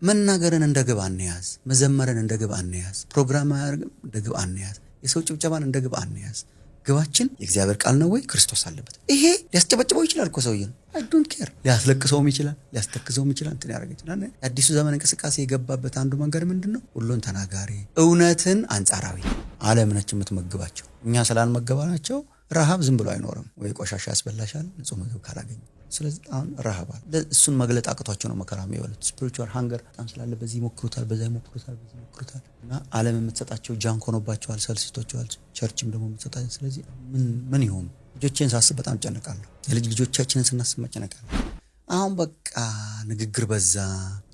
መናገርን እንደ ግብ አንያዝ፣ መዘመርን እንደ ግብ አንያዝ፣ ፕሮግራም እንደ ግብ አንያዝ፣ የሰው ጭብጨባን እንደ ግብ አንያዝ። ግባችን የእግዚአብሔር ቃል ነው ወይ ክርስቶስ አለበት። ይሄ ሊያስጨበጭበው ይችላል እኮ ሰውዬው አይ ዶንት ኬር፣ ሊያስለቅሰውም ይችላል፣ ሊያስተክዘውም ይችላል፣ እንትን ያደርግ ይችላል። የአዲሱ ዘመን እንቅስቃሴ የገባበት አንዱ መንገድ ምንድነው? ሁሉን ተናጋሪ፣ እውነትን አንጻራዊ ዓለም ነች የምትመግባቸው። እኛ ስላልመገባናቸው ረሃብ ዝም ብሎ አይኖርም። ወይ ቆሻሻ ያስበላሻል ንጹህ ምግብ ካላገኘ። ስለዚህ አሁን ረሃብ አለ። እሱን መግለጥ አቅቷቸው ነው መከራ የሚበሉት። ስፒሪቹዋል ሃንገር በጣም ስላለ በዚህ ይሞክሩታል፣ በዛ ይሞክሩታል፣ በዚህ ይሞክሩታል እና ዓለም የምትሰጣቸው ጃንክ ሆኖባቸዋል፣ ሰልስቶቸዋል። ቸርችም ደግሞ የምትሰጣቸው። ስለዚህ ምን ይሆን? ልጆቼን ሳስብ በጣም ጨነቃለሁ። የልጅ ልጆቻችንን ስናስብ መጨነቃለሁ። አሁን በቃ ንግግር በዛ።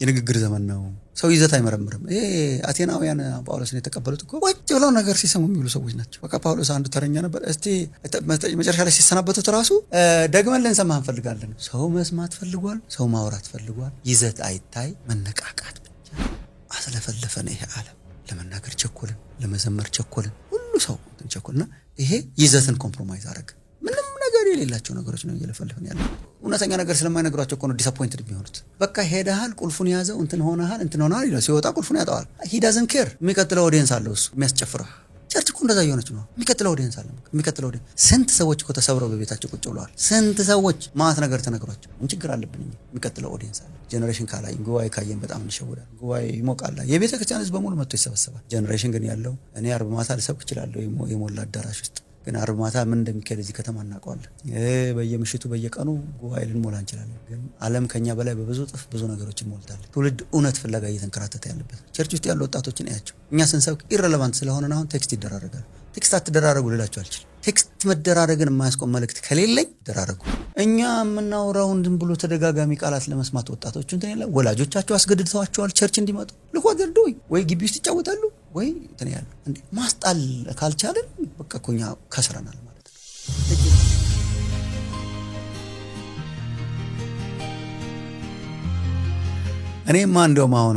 የንግግር ዘመን ነው። ሰው ይዘት አይመረምርም። ይሄ አቴናውያን ጳውሎስን የተቀበሉት እኮ ወጭ ብለው ነገር ሲሰሙ የሚሉ ሰዎች ናቸው። በቃ ጳውሎስ አንዱ ተረኛ ነበር። እስቲ መጨረሻ ላይ ሲሰናበቱት ራሱ ደግመን ልንሰማ እንፈልጋለን። ሰው መስማት ፈልጓል፣ ሰው ማውራት ፈልጓል። ይዘት አይታይ፣ መነቃቃት ብቻ አስለፈለፈን። ይሄ ዓለም ለመናገር ቸኮልን፣ ለመዘመር ቸኮልን፣ ሁሉ ሰው ቸኮልና ይሄ ይዘትን ኮምፕሮማይዝ አደረገ። ምንም ነገር የሌላቸው ነገሮች ነው እየለፈልፈን ያለው። እውነተኛ ነገር ስለማይነግሯቸው እኮ ነው ዲስአፖይንትድ የሚሆኑት። በቃ ሄደሃል፣ ቁልፉን ያዘው፣ እንትን ሆነሃል ይላል። ሲወጣ ቁልፉን ያጣዋል። ሂ ዳዝንት ኬር። የሚቀጥለው ኦዲየንስ አለው እሱ የሚያስጨፍረው። ቸርች እኮ እንደዛ እየሆነች ነው። የሚቀጥለው ኦዲየንስ አለ። የሚቀጥለው ኦዲየንስ ስንት ሰዎች እኮ ተሰብረው በቤታቸው ቁጭ ብለዋል። ስንት ሰዎች ማት ነገር ተነግሯቸው ምን ችግር አለብን እኛ። የሚቀጥለው ኦዲየንስ አለ። ጄኔሬሽን ካላየን ጉባኤ ካየን በጣም እንሸወዳለን። ጉባኤ ይሞቃል። የቤተ ክርስቲያን ህዝብ በሙሉ መጥቶ ይሰበሰባል። ጄኔሬሽን ግን ያለው እኔ አርብ ማታ ልሰብክ እችላለሁ የሞላ አዳራሽ ውስጥ ግን አርብ ማታ ምን እንደሚካሄድ እዚህ ከተማ እናውቀዋለን። በየምሽቱ በየቀኑ ጉባኤ ልንሞላ እንችላለን። ግን ዓለም ከኛ በላይ በብዙ ጥፍ ብዙ ነገሮችን ሞልታለች። ትውልድ እውነት ፍለጋ እየተንከራተተ ያለበት። ቸርች ውስጥ ያሉ ወጣቶችን እያቸው። እኛ ስንሰብክ ኢረሌቫንት ስለሆነ አሁን ቴክስት ይደራረጋሉ። ቴክስት አትደራረጉ ልላቸው አልችልም። ቴክስት መደራረግን የማያስቆም መልእክት ከሌለኝ ይደራረጉ። እኛ የምናወራውን ዝም ብሎ ተደጋጋሚ ቃላት ለመስማት ወጣቶቹ እንትን ያለ ወላጆቻቸው አስገድደዋቸዋል ቸርች እንዲመጡ። ልኳደርዶ ወይ ግቢ ውስጥ ይጫወታሉ ወይ እንትን ያለ እንዴ ማስጣል ካልቻለን በቃ ኮኛ ከስረናል ማለት ነው። እኔማ እንደውም አሁን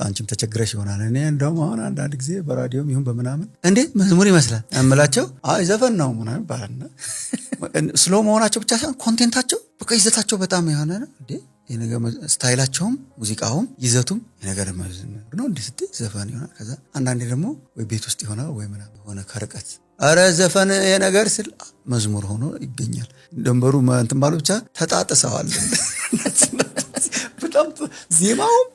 አንቺም ተቸግረሽ ይሆናል። እኔ እንደውም አሁን አንዳንድ ጊዜ በራዲዮም ይሁን በምናምን እንዴ መዝሙር ይመስላል እምላቸው አይ ዘፈን ነው ምናምን ባልና ስሎ መሆናቸው ብቻ ሳይሆን ኮንቴንታቸው በቃ ይዘታቸው በጣም የሆነ ነው እንዴ የነገ ስታይላቸውም ሙዚቃውም ይዘቱም የነገር መዝሙር ነው እንዴ ስትይ ዘፈን ይሆናል። ከዛ አንዳንዴ ደግሞ ወይ ቤት ውስጥ ይሆናል ወይ ምናምን ሆነ ከርቀት አረ ዘፈን የነገር ስል መዝሙር ሆኖ ይገኛል። ደንበሩ እንትን ባሉ ብቻ ተጣጥሰዋል። በጣም ዜማውም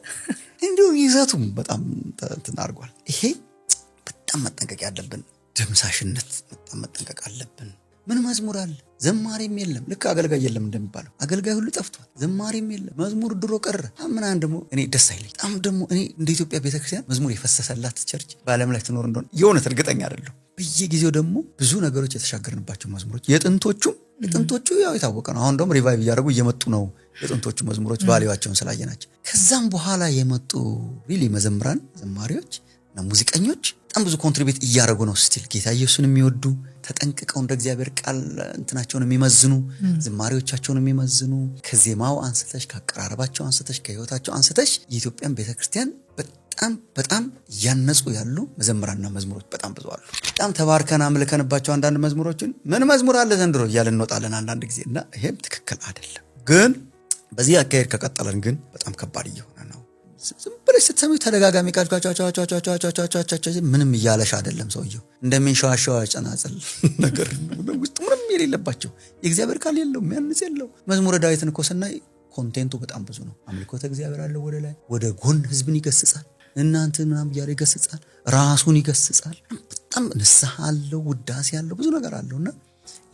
እንዲሁ ይዘቱም በጣም እንትን አድርጓል። ይሄ በጣም መጠንቀቅ ያለብን ድምሳሽነት በጣም መጠንቀቅ አለብን። ምን መዝሙር አለ? ዘማሪም የለም። ልክ አገልጋይ የለም እንደሚባለው አገልጋይ ሁሉ ጠፍቷል። ዘማሪም የለም። መዝሙር ድሮ ቀረ። ምናምን ደግሞ እኔ ደስ አይለኝ። በጣም ደግሞ እኔ እንደ ኢትዮጵያ ቤተክርስቲያን መዝሙር የፈሰሰላት ቸርች በዓለም ላይ ትኖር እንደሆነ የእውነት እርግጠኛ አይደለሁ። በየጊዜው ደግሞ ብዙ ነገሮች የተሻገርንባቸው መዝሙሮች የጥንቶቹ ያው የታወቀ ነው። አሁን ደግሞ ሪቫይቭ እያደረጉ እየመጡ ነው የጥንቶቹ መዝሙሮች ቫልዩዋቸውን ስላየናቸው። ከዛም በኋላ የመጡ ሪሊ መዘምራን ዘማሪዎች እና ሙዚቀኞች በጣም ብዙ ኮንትሪቢዩት እያደረጉ ነው። ስቲል ጌታ ኢየሱስን የሚወዱ ተጠንቅቀው እንደ እግዚአብሔር ቃል እንትናቸውን የሚመዝኑ ዝማሬዎቻቸውን የሚመዝኑ ከዜማው አንስተሽ ከአቀራረባቸው አንስተሽ ከህይወታቸው አንስተሽ የኢትዮጵያን ቤተክርስቲያን በጣም ያነጹ ያሉ መዘምራንና መዝሙሮች በጣም ብዙ አሉ። በጣም ተባርከና አምልከንባቸው አንዳንድ መዝሙሮችን ምን መዝሙር አለ ዘንድሮ እያልን እንወጣለን አንዳንድ ጊዜ እና ይሄም ትክክል አይደለም። ግን በዚህ አካሄድ ከቀጠለን ግን በጣም ከባድ እየሆነ ነው። ዝም ብለሽ ስትሰሚው ተደጋጋሚ ቃል ምንም እያለሽ አይደለም። ሰውየው እንደሚንሸዋሸዋ ጸናጽል ነገር ውስጥ ምንም የሌለባቸው የእግዚአብሔር ቃል የለው የሚያንጽ የለው። መዝሙረ ዳዊትን እኮ ስናይ ኮንቴንቱ በጣም ብዙ ነው። አምልኮተ እግዚአብሔር አለ፣ ወደ ላይ ወደ ጎን ህዝብን ይገስጻል፣ እናንተ ምናምን እያለ ይገስጻል፣ ራሱን ይገስጻል። በጣም ንስሐ አለው፣ ውዳሴ አለው፣ ብዙ ነገር አለውና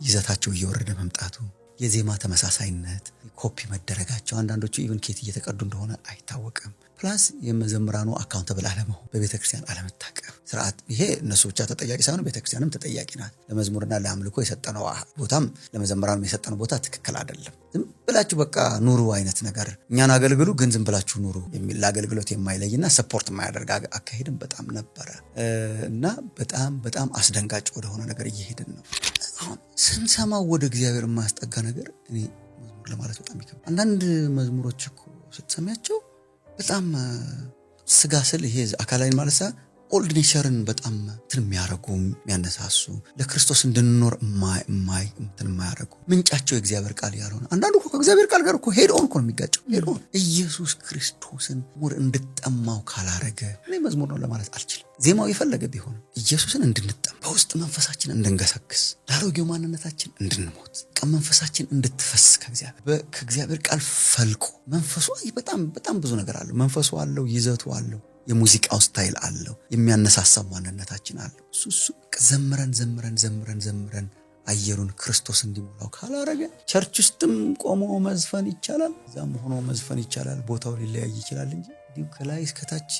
ይዘታቸው እየወረደ መምጣቱ፣ የዜማ ተመሳሳይነት፣ ኮፒ መደረጋቸው፣ አንዳንዶቹ ኢቭን ኬት እየተቀዱ እንደሆነ አይታወቅም። ፕላስ የመዘምራኑ አካውንተብል አለመሆን፣ በቤተክርስቲያን አለመታቀብ ስርዓት። ይሄ እነሱ ብቻ ተጠያቂ ሳይሆን ቤተክርስቲያንም ተጠያቂ ናት። ለመዝሙርና ለአምልኮ የሰጠነው ቦታም ለመዘምራኑ የሰጠነው ቦታ ትክክል አይደለም። ዝም ብላችሁ በቃ ኑሩ አይነት ነገር፣ እኛን አገልግሉ ግን ዝም ብላችሁ ኑሩ የሚል ለአገልግሎት የማይለይና ሰፖርት የማያደርግ አካሄድም በጣም ነበረ እና በጣም አስደንጋጭ ወደሆነ ነገር እየሄድን ነው። አሁን ስንሰማው ወደ እግዚአብሔር የማያስጠጋ ነገር እኔ መዝሙር ለማለት በጣም ይከብዳል። አንዳንድ መዝሙሮች እኮ ስትሰሚያቸው በጣም ስጋ ስል ይሄ አካላዊ ማለት ኦልድ ኔቸርን በጣም የሚያረጉ የሚያነሳሱ ለክርስቶስ እንድንኖር የማያረጉ ምንጫቸው የእግዚአብሔር ቃል ያልሆነ አንዳንዱ እኮ ከእግዚአብሔር ቃል ጋር እኮ ሄድ ኦን እኮ ነው የሚጋጨው። ሄድ ኦን ኢየሱስ ክርስቶስን ሙር እንድጠማው ካላረገ እኔ መዝሙር ነው ለማለት አልችልም። ዜማው የፈለገ ቢሆን ኢየሱስን እንድንጠማ በውስጥ መንፈሳችን እንድንገሰግስ ለአሮጌው ማንነታችን እንድንሞት መንፈሳችን እንድትፈስ ከእግዚአብሔር ቃል ፈልቆ መንፈሱ በጣም ብዙ ነገር አለው። መንፈሱ አለው፣ ይዘቱ አለው፣ የሙዚቃው ስታይል አለው፣ የሚያነሳሳ ማንነታችን አለው። እሱ ዘምረን አየሩን ክርስቶስ እንዲሞላው ካላረገ ቸርች ውስጥም ቆሞ መዝፈን ይቻላል፣ እዛም ሆኖ መዝፈን ይቻላል። ቦታው ሊለያይ ይችላል እንጂ ከላይ እስከታች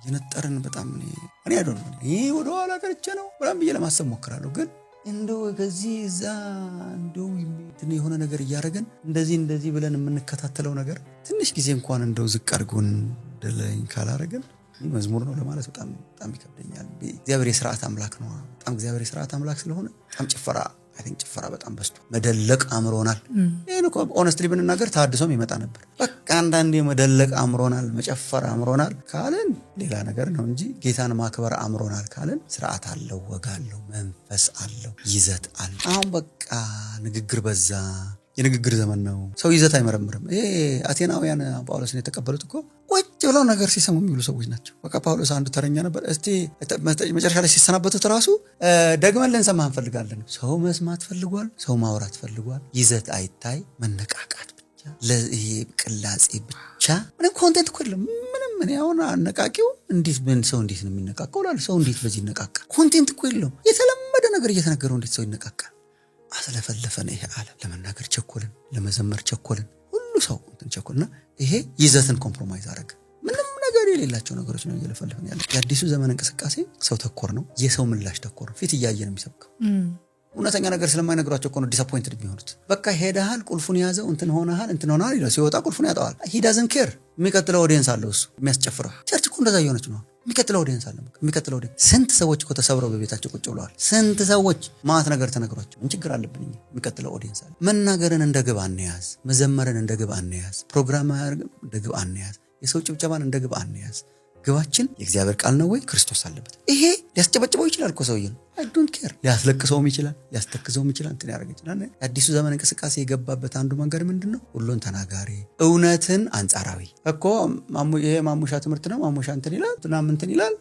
የነጠረን በጣም እኔ አይደለም ይሄ ወደ ኋላ ቀርቼ ነው በጣም ብዬ ለማሰብ ሞክራለሁ። ግን እንደው ከዚህ እዛ እንደው የሆነ ነገር እያረገን እንደዚህ ብለን የምንከታተለው ነገር ትንሽ ጊዜ እንኳን እንደው ዝቅ አድርጎን ደለኝ ካላረገን መዝሙር ነው ለማለት በጣም ይከብደኛል። እግዚአብሔር የሥርዓት አምላክ ነው። በጣም እግዚአብሔር የሥርዓት አምላክ ስለሆነ በጣም ጭፈራ በጣም በስቶ መደለቅ አምሮናል። ይሄን እኮ ኦነስትሊ ብንናገር ታድሶም ይመጣ ነበር። በቃ አንዳንዴ መደለቅ አምሮናል፣ መጨፈር አምሮናል ካልን ሌላ ነገር ነው እንጂ ጌታን ማክበር አምሮናል ካልን ስርዓት አለው፣ ወግ አለው፣ መንፈስ አለው፣ ይዘት አለው። አሁን በቃ ንግግር በዛ። የንግግር ዘመን ነው። ሰው ይዘት አይመረምርም። አቴናውያን ጳውሎስን የተቀበሉት እኮ ቁጭ ብለው ነገር ሲሰሙ የሚሉ ሰዎች ናቸው። በቃ ጳውሎስ አንዱ ተረኛ ነበር። እስቲ መጨረሻ ላይ ሲሰናበቱት ራሱ ደግመን ልንሰማህ እንፈልጋለን። ሰው መስማት ፈልጓል፣ ሰው ማውራት ፈልጓል። ይዘት አይታይ፣ መነቃቃት ብቻ፣ ለይሄ ቅላጼ ብቻ። ምንም ኮንቴንት እኮ የለም። ምን ያውን አነቃቂው እንዴት ሰው እንዴት ነው የሚነቃቀው? ሰው እንዴት በዚህ ይነቃቃል? ኮንቴንት እኮ የለውም። የተለመደ ነገር እየተነገረው እንዴት ሰው ይነቃቃል? አስለፈለፈን። ይሄ ዓለም ለመናገር ቸኮልን፣ ለመዘመር ቸኮልን፣ ሁሉ ሰው ቸኮልና ይሄ ይዘትን ኮምፕሮማይዝ አረገ። ምንም ነገር የሌላቸው ነገሮች ነው እየለፈለፈን ያለ። የአዲሱ ዘመን እንቅስቃሴ ሰው ተኮር ነው፣ የሰው ምላሽ ተኮር ነው። ፊት እያየ ነው የሚሰብከው። እውነተኛ ነገር ስለማይነግሯቸው እኮ ነው ዲስአፖይንትድ የሚሆኑት። በቃ ሄደሃል፣ ቁልፉን ያዘው፣ እንትን ሆነሃል ይላል። ሲወጣ ቁልፉን ያጣዋል። ሂ ዳዝንት ኬር። የሚቀጥለው ኦዲየንስ አለው እሱ የሚያስጨፍረው። ቸርች እኮ እንደዛ እየሆነች ነው። የሚቀጥለው ኦዲየንስ አለ። የሚቀጥለው ኦዲየንስ ስንት ሰዎች እኮ ተሰብረው በቤታቸው ቁጭ ብለዋል። ስንት ሰዎች ማት ነገር ተነግሯቸው ምን ችግር አለብን? የሚቀጥለው ኦዲየንስ አለ። መናገርን እንደ ግብ አንያዝ፣ መዘመርን እንደ ግብ አንያዝ፣ ፕሮግራም እንደ ግብ አንያዝ፣ የሰው ጭብጨባን እንደ ግብ አንያዝ። ግባችን የእግዚአብሔር ቃል ነው ወይ ክርስቶስ አለበት? ይሄ ሊያስጨበጭበው ይችላል እኮ ሰውዬ ነው። አይ ዶንት ኬር። ሊያስለቅሰውም ይችላል፣ ሊያስተክዘውም ይችላል፣ እንትን ያደርግ ይችላል። አዲሱ ዘመን እንቅስቃሴ የገባበት አንዱ መንገድ ምንድነው? ሁሉን ተናጋሪ፣ እውነትን አንጻራዊ እኮ ይሄ ማሙሻ ትምህርት ነው። ማሙሻ እንትን ይላል፣ እንትን ይላል።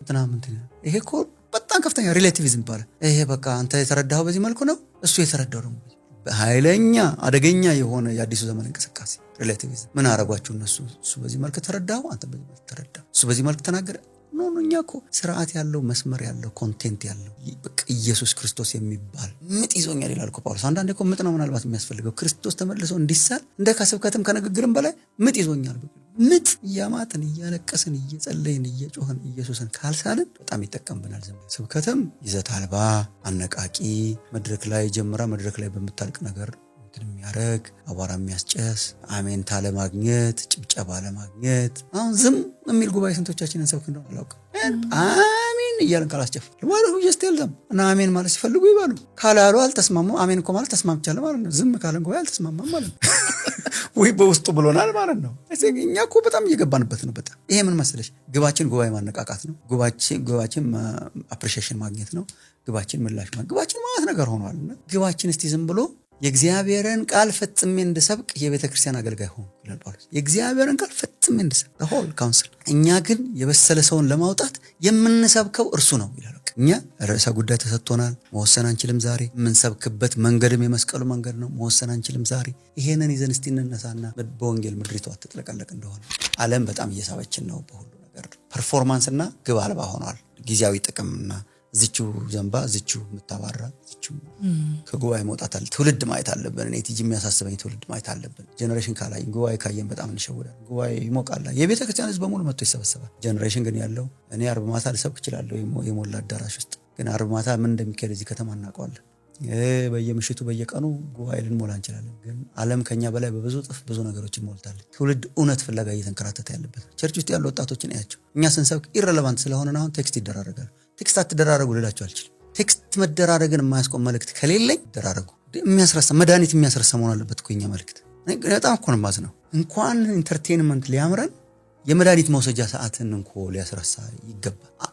ይሄ እኮ በጣም ከፍተኛ ሪሌቲቪዝም ይባላል። ይሄ በቃ አንተ የተረዳኸው በዚህ መልኩ ነው፣ እሱ የተረዳው ደግሞ ኃይለኛ አደገኛ የሆነ የአዲሱ ዘመን እንቅስቃሴ ሪሌቲቪዝም። ምን አረጋችሁ እነሱ? እሱ በዚህ መልኩ ተረዳው፣ አንተ በዚህ መልኩ ተረዳው፣ እሱ በዚህ መልኩ ተናገረ። እኛ እኮ ስርዓት ያለው መስመር ያለው ኮንቴንት ያለው በቃ ኢየሱስ ክርስቶስ የሚባል ምጥ ይዞኛል ይላል እኮ ጳውሎስ። አንዳንዴ እኮ ምጥ ነው ምናልባት የሚያስፈልገው ክርስቶስ ተመልሶ እንዲሳል እንደ ከስብከትም ከንግግርም በላይ ምጥ ይዞኛል። ምጥ እያማጥን እያለቀስን እየጸለይን እየጮህን ኢየሱስን ካልሳልን በጣም ይጠቀምብናል። ስብከትም ይዘት አልባ አነቃቂ መድረክ ላይ ጀምራ መድረክ ላይ በምታልቅ ነገር የሚያረግ አቧራ የሚያስጨስ አሜንታ ለማግኘት ጭብጨባ ለማግኘት አሁን ዝም የሚል ጉባኤ ስንቶቻችንን ሰብክ እንደሆነ አላውቅም። አሜን እያልን ካላስጨፍ ማለት ይስተልዘም እና አሜን ማለት ሲፈልጉ ይባሉ። ካላሉ አልተስማሙ። አሜን እኮ ማለት ተስማምቻለሁ ማለት ነው። ዝም ካለን ጉባኤ አልተስማማም ማለት ነው። ወይ በውስጡ ብሎናል ማለት ነው። እኛ እኮ በጣም እየገባንበት ነው። በጣም ይሄ ምን መሰለሽ፣ ግባችን ጉባኤ ማነቃቃት ነው። ግባችን አፕሪሺዬሽን ማግኘት ነው። ግባችን ምላሽ ማግኘት፣ ግባችን ማለት ነገር ሆኗልና ግባችን እስቲ ዝም ብሎ የእግዚአብሔርን ቃል ፈጽሜ እንድሰብክ የቤተ ክርስቲያን አገልጋይ ሆንኩ ይላል ጳውሎስ። የእግዚአብሔርን ቃል ፈጽሜ እንድሰብክ ሆል ካውንስል። እኛ ግን የበሰለ ሰውን ለማውጣት የምንሰብከው እርሱ ነው ይላል። እኛ ርዕሰ ጉዳይ ተሰጥቶናል፣ መወሰን አንችልም። ዛሬ የምንሰብክበት መንገድም የመስቀሉ መንገድ ነው፣ መወሰን አንችልም። ዛሬ ይሄንን ይዘን እስቲ እንነሳና በወንጌል ምድሪቷ ትጥለቀለቅ እንደሆነ። ዓለም በጣም እየሳበችን ነው በሁሉ ነገር። ፐርፎርማንስና ግብ አልባ ሆኗል። ጊዜያዊ ጥቅምና እዚቹ ዘንባ እዚቹ ምታባራ እዚቹ ከጉባኤ መውጣት አለ። ትውልድ ማየት አለብን። እኔ ቲጂ የሚያሳስበኝ ትውልድ ማየት አለብን። ጀነሬሽን ካላይ ጉባኤ ካየን በጣም እንሸወዳለን። ጉባኤ ይሞቃል። የቤተ ክርስቲያን ህዝብ በሙሉ መጥቶ ይሰበሰባል። ጀነሬሽን ግን ያለው እኔ አርብ ማታ ልሰብክ እችላለሁ የሞላ አዳራሽ ውስጥ፣ ግን አርብ ማታ ምን እንደሚካሄድ እዚህ ከተማ እናውቀዋለን። በየምሽቱ በየቀኑ ጉባኤ ልንሞላ እንችላለን። ግን ዓለም ከኛ በላይ በብዙ ጥፍ ብዙ ነገሮችን ሞልታለች። ትውልድ እውነት ፍለጋ እየተንከራተተ ያለበት ቸርች ውስጥ ያሉ ወጣቶችን ያያቸው። እኛ ስንሰብክ ኢረሌቫንት ስለሆነ አሁን ቴክስት ይደራረጋል። ቴክስት አትደራረጉ ልላችሁ አልችልም። ቴክስት መደራረግን የማያስቆም መልእክት ከሌለኝ ደራረጉ። የሚያስረሳ መድኃኒት የሚያስረሳ መሆን አለበት እኮ የኛ መልእክት። በጣም እኮ ነው የማዝነው። እንኳን ኢንተርቴይንመንት ሊያምረን የመድኃኒት መውሰጃ ሰዓትን እንኳ ሊያስረሳ ይገባል።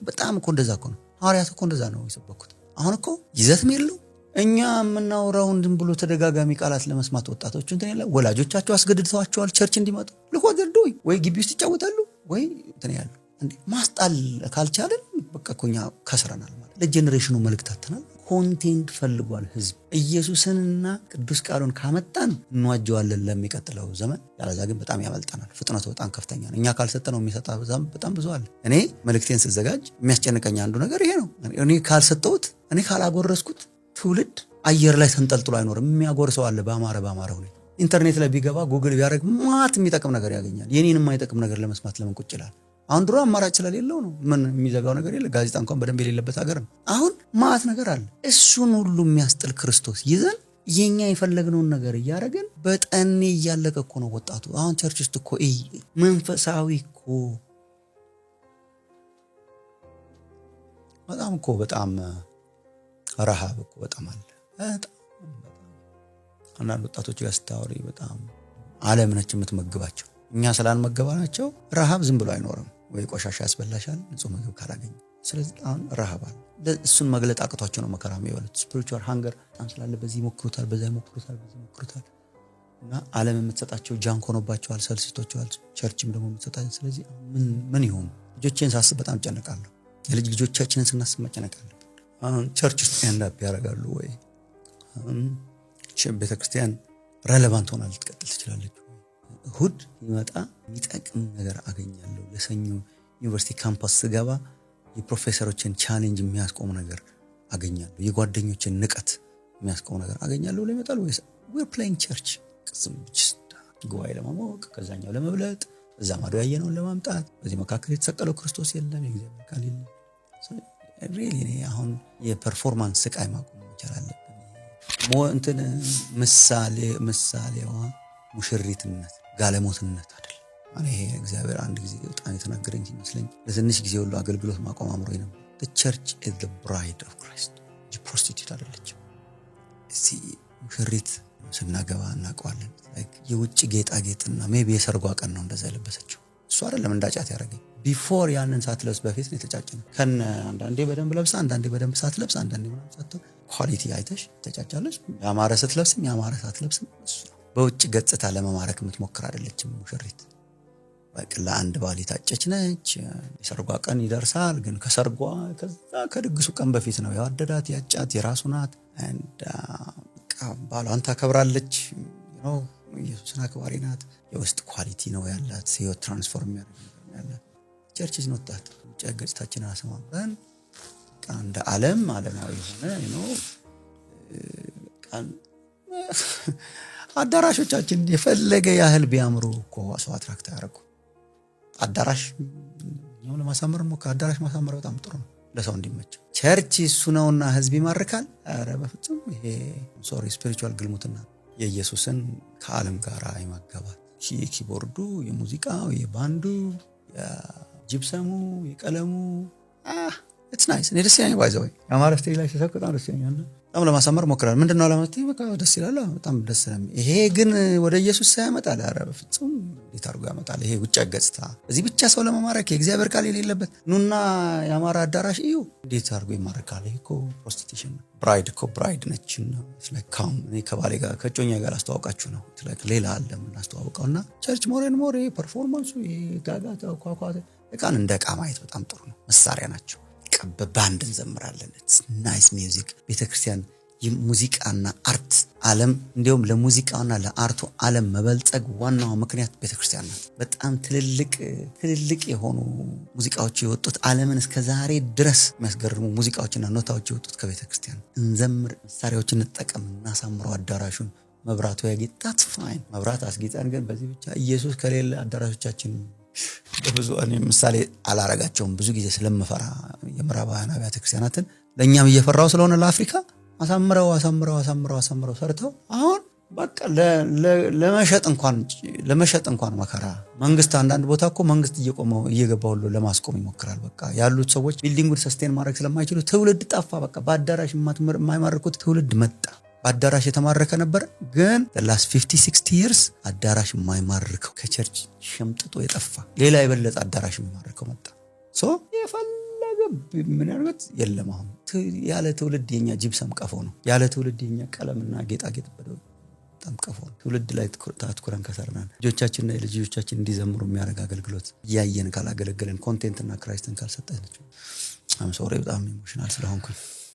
በጣም እኮ እንደዛ እኮ ነው። ሐዋርያት እኮ እንደዛ ነው የሰበኩት። አሁን እኮ ይዘትም የለው። እኛ የምናወራውን ዝም ብሎ ተደጋጋሚ ቃላት ለመስማት ወጣቶች እንትን ያለ ወላጆቻቸው አስገድደዋቸዋል ቸርች እንዲመጡ። ልቆደርዶይ ወይ ግቢ ውስጥ ይጫወታሉ ወይ እንትን ያሉ እንዴ። ማስጣል ካልቻለን በቃ እኮኛ ከስረናል ማለት። ለጄኔሬሽኑ መልእክት አተናል። ኮንቴንት ፈልጓል ህዝብ። ኢየሱስንና ቅዱስ ቃሉን ካመጣን እንዋጀዋለን ለሚቀጥለው ዘመን። ያለዛ ግን በጣም ያመልጠናል። ፍጥነቱ በጣም ከፍተኛ ነው። እኛ ካልሰጠነው የሚሰጣ በጣም ብዙ አለ። እኔ መልእክቴን ስዘጋጅ የሚያስጨንቀኝ አንዱ ነገር ይሄ ነው። እኔ ካልሰጠሁት፣ እኔ ካላጎረስኩት ትውልድ አየር ላይ ተንጠልጥሎ አይኖርም። የሚያጎርሰው አለ በአማረ ሁኔታ። ኢንተርኔት ላይ ቢገባ ጉግል ቢያደርግ ማት የሚጠቅም ነገር ያገኛል። የኔን የማይጠቅም ነገር ለመስማት ለምን ቁጭ ይላል? አሁን ድሮ አማራጭ ስለሌለው ነው። ምን የሚዘጋው ነገር የለ። ጋዜጣ እንኳን በደንብ የሌለበት ሀገር ነው። አሁን ማት ነገር አለ። እሱን ሁሉ የሚያስጥል ክርስቶስ ይዘን የኛ የፈለግነውን ነገር እያደረግን በጠኔ እያለቀ እኮ ነው ወጣቱ። አሁን ቸርች ውስጥ እኮ መንፈሳዊ እኮ በጣም ረሃብ እኮ በጣም አለ። በጣም አንዳንድ ወጣቶች ያስታወሪ በጣም ዓለም ነች የምትመግባቸው። እኛ ስላልመገባናቸው ረሃብ ዝም ብሎ አይኖርም። ወይ ቆሻሻ ያስበላሻል ንጹህ ምግብ ካላገኘ። ስለዚህ አሁን ረሃብ አለ። እሱን መግለጥ አቅቷቸው ነው መከራ የሚበሉት። ስፒሪቹዋል ሃንገር በጣም ስላለ በዚህ ይሞክሩታል፣ በዛ ይሞክሩታል፣ በዚህ ይሞክሩታል። እና ዓለም የምትሰጣቸው ጃንክ ሆኖባቸዋል፣ ሰልስቶቸዋል። ቸርችም ደግሞ የምትሰጣቸው። ስለዚህ ምን ይሆን? ልጆቼን ሳስብ በጣም ጨነቃለሁ። ልጆቻችንን ስናስብ መጨነቃለሁ። አሁን ቸርች ውስጥ ያንዳፕ ያደርጋሉ ወይ? ቤተክርስቲያን ሬሌቫንት ሆና ልትቀጥል ትችላለች? እሁድ ይመጣ የሚጠቅም ነገር አገኛለሁ። ለሰኞ ዩኒቨርሲቲ ካምፓስ ስገባ የፕሮፌሰሮችን ቻሌንጅ የሚያስቆም ነገር አገኛለሁ። የጓደኞችን ንቀት የሚያስቆም ነገር አገኛለሁ። ለይመጣል ወይስ we're playing church? ቅስም ጉባኤ ለማሞቅ ከዛኛው ለመብለጥ እዛ ማዶ ያየነውን ለማምጣት በዚህ መካከል የተሰቀለው ክርስቶስ የለም፣ የእግዚአብሔር ቃል የለም። ሪሊ እኔ አሁን የፐርፎርማንስ ስቃይ ማቆም ይቻላል። እንትን ምሳሌዋ ሙሽሪትነት ጋለሞትነት አይደል? ይሄ እግዚአብሔር አንድ ጊዜ በጣም የተናገረኝ ይመስለኝ። ለትንሽ ጊዜ ሁሉ አገልግሎት ማቆም አምሮኝ ነው። the church is the bride of Christ። prostitute አይደለችም። እዚህ ሙሽሪት ስናገባ እናውቀዋለን። የውጭ ጌጣጌጥና ሜቢ የሰርጓ ቀን ነው እንደዛ ለበሰችው። እሱ አይደለም እንዳጫት ያደረገኝ። ቢፎር ያንን ሳትለብስ በፊት ነው የተጫጨነው። አንዳንዴ በደንብ ለብሳ፣ አንዳንዴ በደንብ ሳትለብስ፣ አንዳንዴ ምናምን ሳትለብስ ኳሊቲ አይተሽ ተጫጫለሽ። ያማረ ስትለብስም ያማረ ሳትለብስም እሱ ነው። በውጭ ገጽታ ለመማረክ የምትሞክር አይደለችም ሙሽሪት። በቃ ለአንድ ባል የታጨች ነች። የሰርጓ ቀን ይደርሳል፣ ግን ከሰርጓ ከድግሱ ቀን በፊት ነው ያወደዳት ያጫት የራሱ ናት። ባሏን ታከብራለች። ኢየሱስን አክባሪ ናት። የውስጥ ኳሊቲ ነው ያላት። ህይወት ትራንስፎርም ያላት ቸርች is not that። ውጭ ገጽታችንን አሰማምረን እንደ ዓለማዊ ሆነ አዳራሾቻችን የፈለገ ያህል ቢያምሩ እኮ ሰው አትራክት ያደርጉ። አዳራሽ ነው ለማሳመር ነው። አዳራሽ ማሳመር በጣም ጥሩ ነው ለሰው እንዲመች። ቸርች እሱ ነውና ህዝብ ይማርካል። ኧረ በፍጹም ይሄ ስፒሪቹዋል ግልሙትና የኢየሱስን ከዓለም ጋር አይማገባት። የኪቦርዱ፣ የሙዚቃው፣ የባንዱ፣ የጂፕሰሙ፣ የቀለሙ it's nice። እኔ ደስ ያለኝ ባይዘው ያማረ ስቴጅ ላይ ተሰክቶ ደስ ያለኝ በጣም ለማሳመር ሞክራለሁ። ምንድነው ለማስተይ በቃ ደስ ይላል፣ በጣም ደስ ይላል። ይሄ ግን ወደ ኢየሱስ ሳይመጣ ኧረ በፍጹም ሊታርጉ ያመጣል። ይሄ ውጭ ገጽታ እዚህ ብቻ ሰው ለማማረክ የእግዚአብሔር ቃል የሌለበት ኑና ያማረ አዳራሽ እዩ እንዴት አርጎ ይማረካል? ይሄ እኮ ፕሮስቲቱሽን ነው። ብራይድ እኮ ብራይድ ነች ነው። ስለካም እኔ ከባሌ ጋር ከጮኛ ጋር አስተዋውቃችሁ ነው ሌላ አለ ምን አስተዋውቀውና ቸርች ሞሬን ሞሬ ፐርፎርማንሱ ጋጋታ ኳኳታ እቃን እንደ ዕቃ ማየት በጣም ጥሩ ነው። መሳሪያ ናቸው። በባንድ እንዘምራለን። ናይስ ሚውዚክ። ቤተክርስቲያን የሙዚቃና አርት ዓለም እንዲሁም ለሙዚቃና ለአርቱ ዓለም መበልጸግ ዋናው ምክንያት ቤተክርስቲያን ናት። በጣም ትልልቅ የሆኑ ሙዚቃዎች የወጡት ዓለምን እስከዛሬ ድረስ የሚያስገርሙ ሙዚቃዎችና ኖታዎች የወጡት ከቤተክርስቲያን። እንዘምር፣ መሳሪያዎችን እንጠቀም፣ እናሳምረው አዳራሹን። መብራቱ ያጌጥ that's fine። መብራት አስጌጠን፣ ግን በዚህ ብቻ ኢየሱስ ከሌለ አዳራሾቻችን ብዙ እኔ ምሳሌ አላረጋቸውም ብዙ ጊዜ ስለምፈራ የምዕራባውያን አብያተ ክርስቲያናትን ለኛም እየፈራው ስለሆነ ለአፍሪካ አሳምረው ሰርተው አሁን በቃ ለመሸጥ እንኳን መከራ። መንግስት አንዳንድ ቦታ እኮ መንግስት እየገባው ሁሉ ለማስቆም ይሞክራል። በቃ ያሉት ሰዎች ቢልዲንጉን ሰስቴን ማድረግ ስለማይችሉ ትውልድ ጠፋ። በቃ በአዳራሽ የማይማርኩት ትውልድ መጣ። በአዳራሽ የተማረከ ነበር፣ ግን the last 50-60 years አዳራሽ የማይማርከው ከቸርች ሸምጥጦ የጠፋ ሌላ የበለጠ አዳራሽ የማይማርከው መጣ። የፈለገ ምን ያርገት የለም። አሁን ያለ ትውልድ የኛ ጂፕሰም ቀፎ ነው። ያለ ትውልድ የኛ ቀለምና ጌጣጌጥ በጣም ቀፎ ነው። ትውልድ ላይ ታትኩረን ከሰራን ልጆቻችንና ልጆቻችን እንዲዘምሩ የሚያደርግ አገልግሎት ያየን ካላገለገለን ኮንቴንትና ክራይስትን ካልሰጠን አም ሶሪ በጣም ኢሞሽናል ስለሆንኩኝ